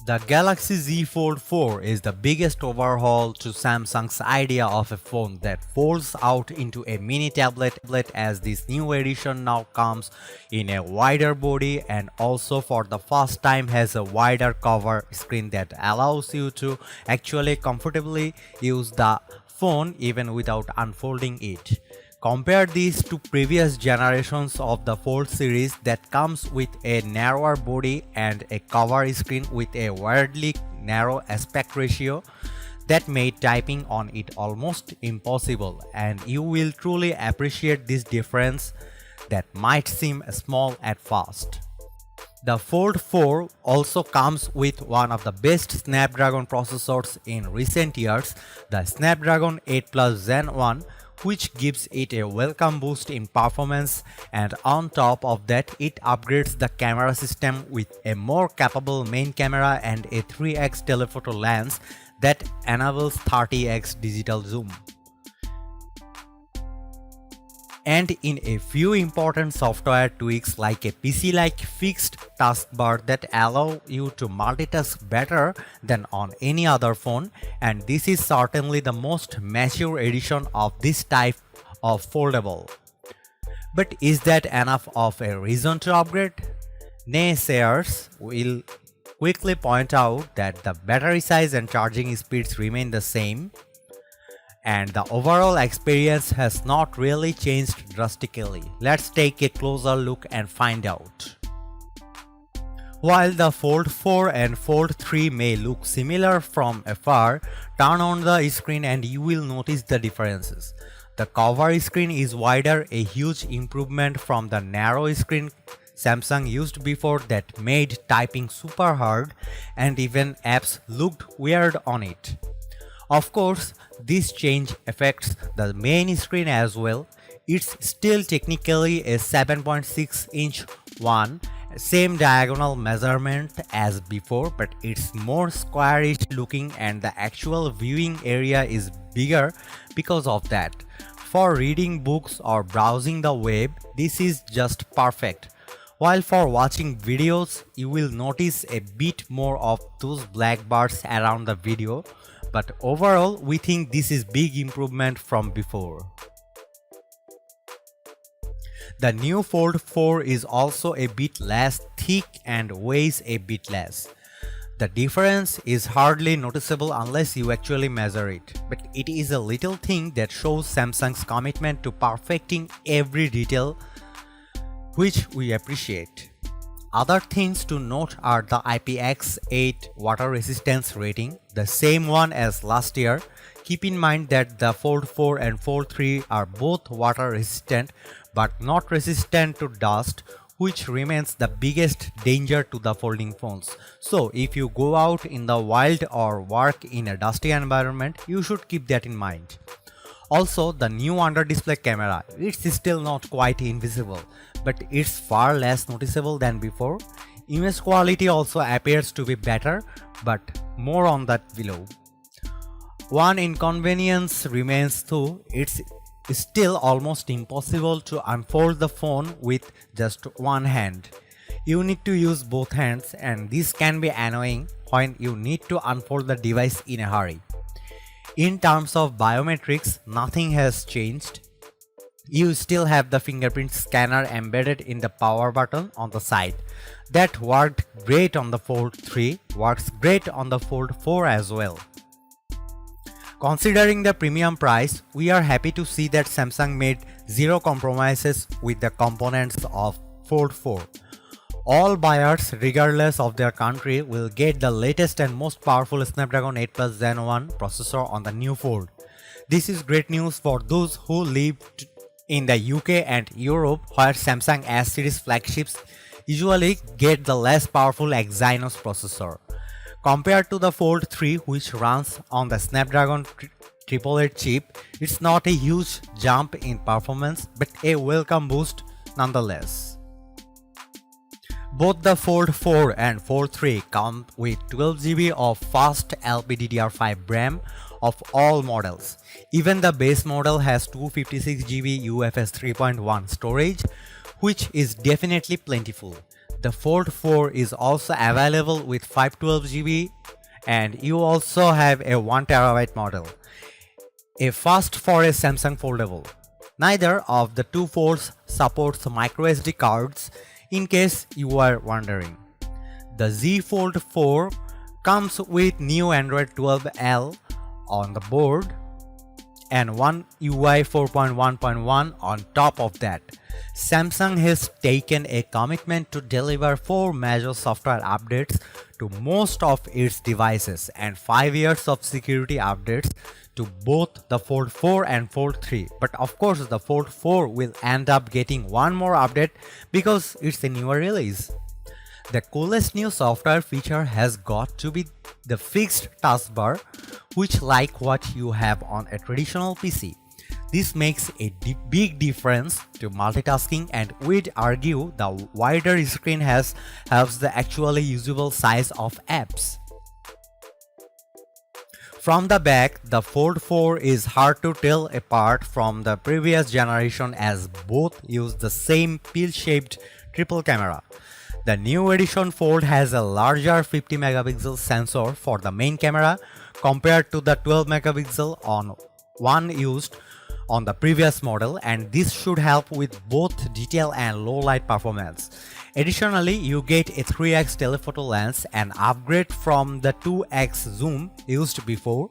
The Galaxy Z Fold 4 is the biggest overhaul to Samsung's idea of a phone that folds out into a mini tablet, as this new edition now comes in a wider body and also for the first time has a wider cover screen that allows you to actually comfortably use the phone even without unfolding it. Compare these to previous generations of the Fold series that comes with a narrower body and a cover screen with a weirdly narrow aspect ratio that made typing on it almost impossible, and you will truly appreciate this difference that might seem small at first. The Fold 4 also comes with one of the best Snapdragon processors in recent years, the Snapdragon 8 Plus Gen 1, which gives it a welcome boost in performance, and on top of that it upgrades the camera system with a more capable main camera and a 3x telephoto lens that enables 30x digital zoom. And in a few important software tweaks like a PC-like fixed taskbar that allow you to multitask better than on any other phone, and this is certainly the most mature edition of this type of foldable. But is that enough of a reason to upgrade? Naysayers will quickly point out that the battery size and charging speeds remain the same, and the overall experience has not really changed drastically. Let's take a closer look and find out. While the Fold 4 and Fold 3 may look similar from afar, turn on the screen and you will notice the differences. The cover screen is wider, a huge improvement from the narrow screen Samsung used before that made typing super hard and even apps looked weird on it. Of course, this change affects the main screen as well. It's still technically a 7.6-inch one, same diagonal measurement as before, but it's more squarish looking and the actual viewing area is bigger because of that. For reading books or browsing the web, this is just perfect. While for watching videos, you will notice a bit more of those black bars around the video, but overall we think this is big improvement from before. The new Fold 4 is also a bit less thick and weighs a bit less. The difference is hardly noticeable unless you actually measure it, but it is a little thing that shows Samsung's commitment to perfecting every detail, which we appreciate. Other things to note are the IPX8 water resistance rating, the same one as last year. Keep in mind that the Fold 4 and Fold 3 are both water resistant but not resistant to dust, which remains the biggest danger to the folding phones. So if you go out in the wild or work in a dusty environment, you should keep that in mind. Also, the new under-display camera, it's still not quite invisible, but it's far less noticeable than before. Image quality also appears to be better, but more on that below. One inconvenience remains though, it's still almost impossible to unfold the phone with just one hand. You need to use both hands, and this can be annoying when you need to unfold the device in a hurry. In terms of biometrics, nothing has changed. You still have the fingerprint scanner embedded in the power button on the side. That worked great on the Fold 3, works great on the Fold 4 as well. Considering the premium price, we are happy to see that Samsung made zero compromises with the components of Fold 4. All buyers, regardless of their country, will get the latest and most powerful Snapdragon 8 Plus Gen 1 processor on the new Fold. This is great news for those who live in the UK and Europe, where Samsung S series flagships usually get the less powerful Exynos processor. Compared to the Fold 3, which runs on the Snapdragon 888 chip, it's not a huge jump in performance, but a welcome boost nonetheless. Both the Fold 4 and Fold 3 come with 12GB of fast LPDDR5 RAM of all models. Even the base model has 256GB UFS 3.1 storage, which is definitely plentiful. The Fold 4 is also available with 512 GB, and you also have a 1TB model, a first for a Samsung foldable. Neither of the two folds supports microSD cards, in case you are wondering. The Z Fold 4 comes with new Android 12L on the board and One UI 4.1.1 on top of that. Samsung has taken a commitment to deliver 4 major software updates to most of its devices and 5 years of security updates to both the Fold 4 and Fold 3. But of course the Fold 4 will end up getting one more update because it's a newer release. The coolest new software feature has got to be the fixed taskbar, which like what you have on a traditional PC. This makes a big difference to multitasking, and we'd argue the wider screen helps the actually usable size of apps. From the back, the Fold 4 is hard to tell apart from the previous generation as both use the same pill-shaped triple camera. The new edition Fold has a larger 50 megapixel sensor for the main camera compared to the 12 megapixel one used on the previous model, and this should help with both detail and low light performance. Additionally, you get a 3x telephoto lens, an upgrade from the 2x zoom used before.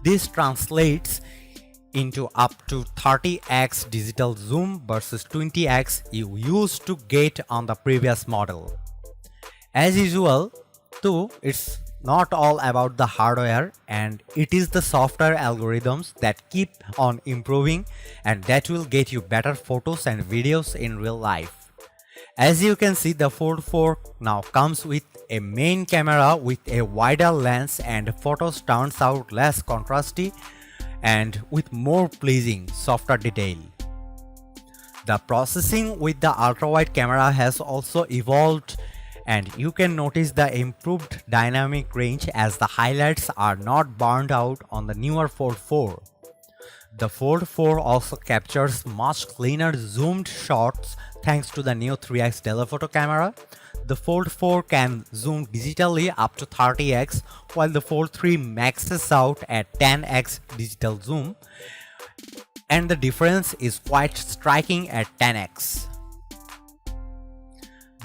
This translates into up to 30x digital zoom versus 20x you used to get on the previous model. As usual, too, it's not all about the hardware, and it is the software algorithms that keep on improving and that will get you better photos and videos in real life. As you can see, the Fold 4 now comes with a main camera with a wider lens, and photos turns out less contrasty and with more pleasing softer detail. The processing with the ultra-wide camera has also evolved, and you can notice the improved dynamic range as the highlights are not burned out on the newer Fold 4. The Fold 4 also captures much cleaner zoomed shots thanks to the new 3x telephoto camera. The Fold 4 can zoom digitally up to 30x, while the Fold 3 maxes out at 10x digital zoom, and the difference is quite striking at 10x.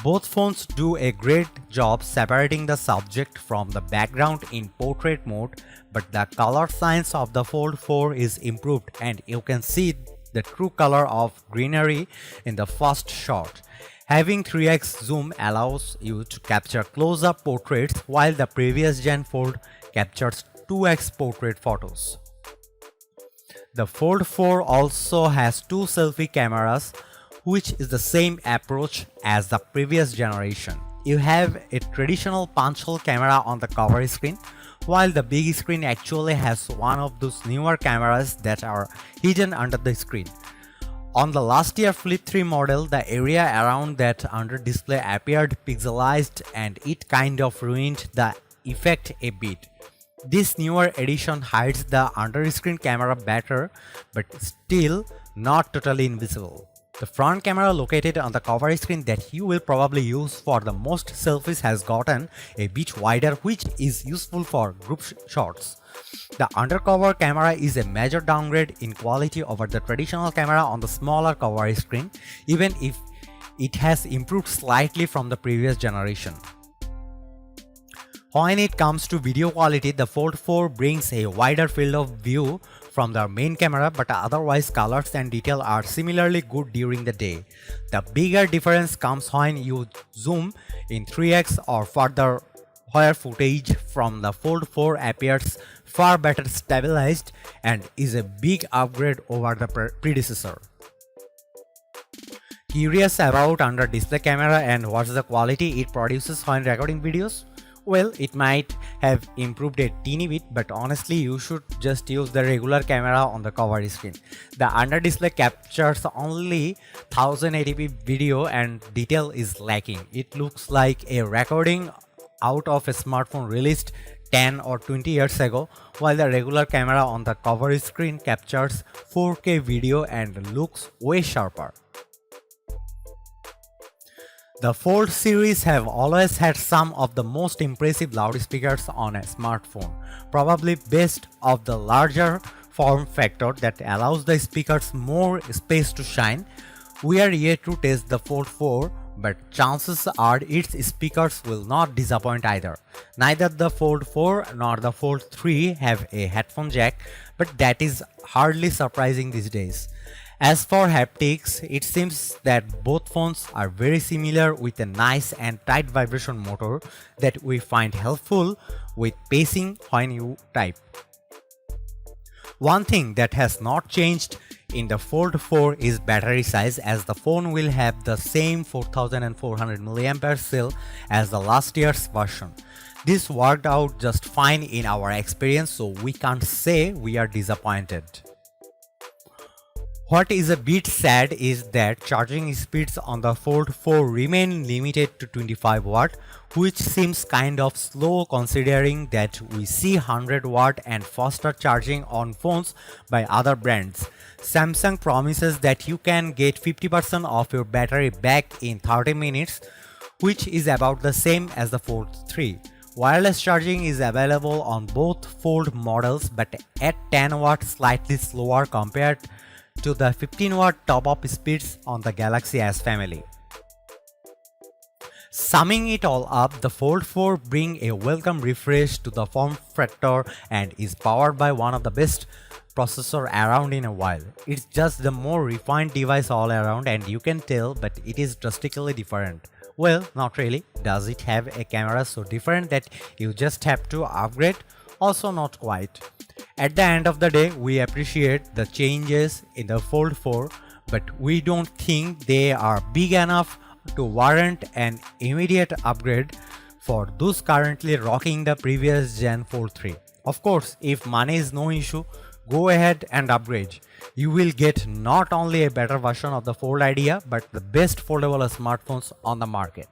Both phones do a great job separating the subject from the background in portrait mode, but the color science of the Fold 4 is improved, and you can see the true color of greenery in the first shot. Having 3x zoom allows you to capture close-up portraits, while the previous gen Fold captures 2x portrait photos. The Fold 4 also has 2 selfie cameras, which is the same approach as the previous generation. You have a traditional punch hole camera on the cover screen, while the big screen actually has one of those newer cameras that are hidden under the screen. On the last year Flip 3 model, the area around that under display appeared pixelized, and it kind of ruined the effect a bit. This newer edition hides the under screen camera better, but still not totally invisible. The front camera located on the cover screen that you will probably use for the most selfies has gotten a bit wider, which is useful for group shots. The undercover camera is a major downgrade in quality over the traditional camera on the smaller cover screen, even if it has improved slightly from the previous generation. When it comes to video quality, the Fold 4 brings a wider field of view from the main camera, but otherwise colors and detail are similarly good during the day. The bigger difference comes when you zoom in 3x or further, where footage from the Fold 4 appears far better stabilized and is a big upgrade over the predecessor. Curious about under display camera and what's the quality it produces when recording videos? Well, it might have improved a teeny bit, but honestly you should just use the regular camera on the cover screen. The under display captures only 1080p video and detail is lacking. It looks like a recording out of a smartphone released 10 or 20 years ago, while the regular camera on the cover screen captures 4K video and looks way sharper. The Fold series have always had some of the most impressive loudspeakers on a smartphone, probably best of the larger form factor that allows the speakers more space to shine. We are yet to test the Fold 4, but chances are its speakers will not disappoint either. Neither the Fold 4 nor the Fold 3 have a headphone jack, but that is hardly surprising these days. As for haptics, it seems that both phones are very similar with a nice and tight vibration motor that we find helpful with pacing when you type. One thing that has not changed in the Fold 4 is battery size, as the phone will have the same 4400 mAh cell as the last year's version. This worked out just fine in our experience, so we can't say we are disappointed. What is a bit sad is that charging speeds on the Fold 4 remain limited to 25 watt, which seems kind of slow considering that we see 100 watt and faster charging on phones by other brands. Samsung promises that you can get 50% of your battery back in 30 minutes, which is about the same as the Fold 3. Wireless charging is available on both Fold models, but at 10 watt, slightly slower compared to the 15 watt top-up speeds on the Galaxy S family. Summing it all up, the Fold 4 brings a welcome refresh to the form factor and is powered by one of the best processors around in a while. It's just the more refined device all around, and you can tell, but it is drastically different. Well, not really. Does it have a camera so different that you just have to upgrade? Also not quite. At the end of the day, we appreciate the changes in the Fold 4, but we don't think they are big enough to warrant an immediate upgrade for those currently rocking the previous gen Fold 3. Of course, if money is no issue, go ahead and upgrade. You will get not only a better version of the Fold idea, but the best foldable smartphones on the market.